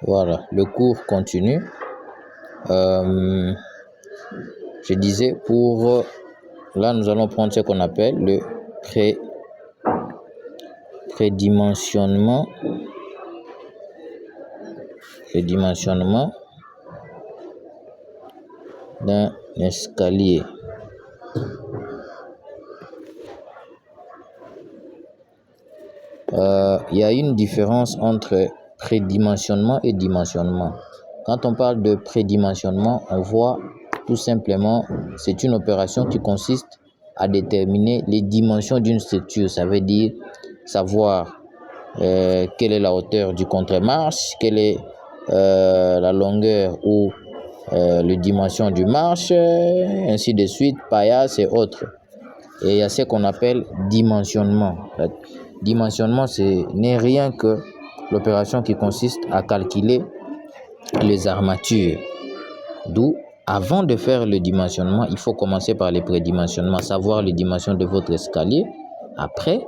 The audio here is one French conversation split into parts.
Voilà, le cours continue. Je disais, pour là, nous allons prendre ce qu'on appelle le prédimensionnement d'un escalier. Il y a une différence entre prédimensionnement et dimensionnement. Quand on parle de prédimensionnement, on voit tout simplement, c'est une opération qui consiste à déterminer les dimensions d'une structure. Ça veut dire savoir quelle est la hauteur du contre-marche, quelle est la longueur ou les dimensions du marche, ainsi de suite, paillasse et autres. Et il y a ce qu'on appelle dimensionnement. Dimensionnement, ce n'est rien que l'opération qui consiste à calculer les armatures. D'où, avant de faire le dimensionnement, il faut commencer par les prédimensionnements, savoir les dimensions de votre escalier. Après,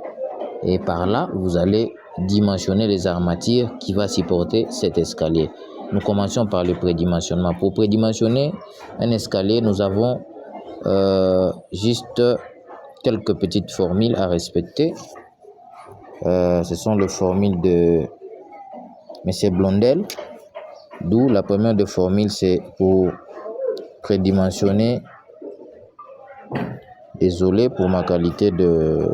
et par là, vous allez dimensionner les armatures qui va supporter cet escalier. Nous commençons par le prédimensionnement. Pour prédimensionner un escalier, nous avons juste quelques petites formules à respecter. Ce sont les formules de M. Blondel. D'où la première de formule, c'est pour prédimensionner. Désolé pour ma qualité de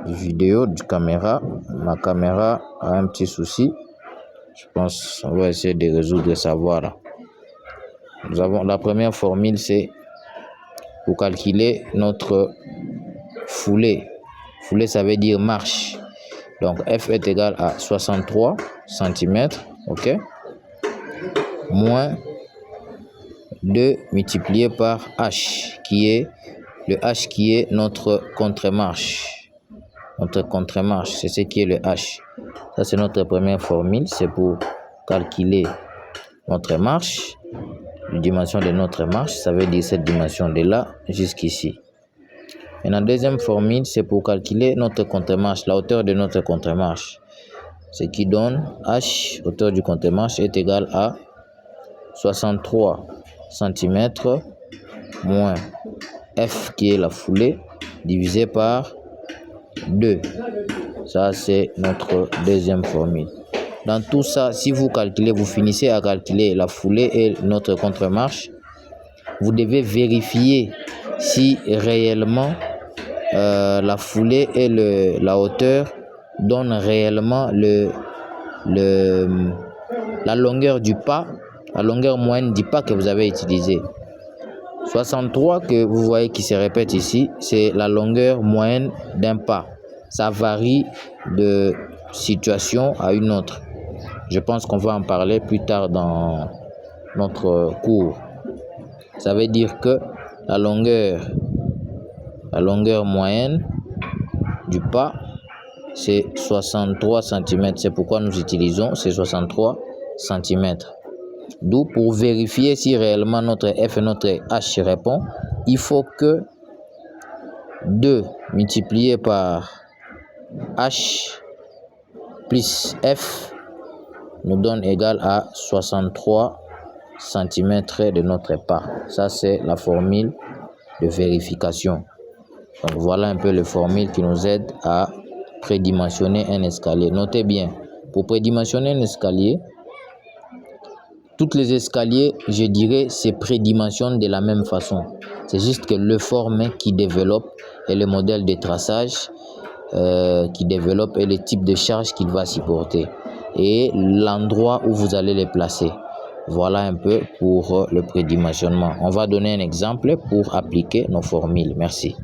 vidéo du caméra. Ma caméra a un petit souci. Je pense qu'on va essayer de résoudre ça. Voilà. Nous avons la première formule, c'est pour calculer notre foulée. Foulée, ça veut dire marche. Donc F est égal à 63 cm, ok, moins 2 multiplié par H, qui est le H qui est notre contre-marche. Notre contre-marche, c'est ce qui est le H. Ça, c'est notre première formule, c'est pour calculer notre marche. La dimension de notre marche, ça veut dire cette dimension de là jusqu'ici. Et la deuxième formule, c'est pour calculer notre contre-marche, la hauteur de notre contre-marche. Ce qui donne H, hauteur du contre-marche, est égal à 63 cm moins F qui est la foulée, divisé par 2. Ça, c'est notre deuxième formule. Dans tout ça, si vous calculez, vous finissez à calculer la foulée et notre contre-marche, vous devez vérifier si réellement la foulée et la hauteur donnent réellement la longueur du pas, la longueur moyenne du pas que vous avez utilisé. 63 que vous voyez qui se répète ici, c'est la longueur moyenne d'un pas. Ça varie de situation à une autre. Je pense qu'on va en parler plus tard dans notre cours. Ça veut dire que la longueur moyenne du pas, c'est 63 cm. C'est pourquoi nous utilisons ces 63 cm. D'où, pour vérifier si réellement notre F et notre H répondent, il faut que 2 multiplié par H plus F nous donne égal à 63 cm de notre pas. Ça, c'est la formule de vérification. Donc, voilà un peu les formules qui nous aident à prédimensionner un escalier. Notez bien, pour prédimensionner un escalier, toutes les escaliers, je dirais, se prédimensionnent de la même façon. C'est juste que le forme qui développe et le modèle de traçage qui développe et le type de charge qu'il va supporter et l'endroit où vous allez les placer. Voilà un peu pour le prédimensionnement. On va donner un exemple pour appliquer nos formules. Merci.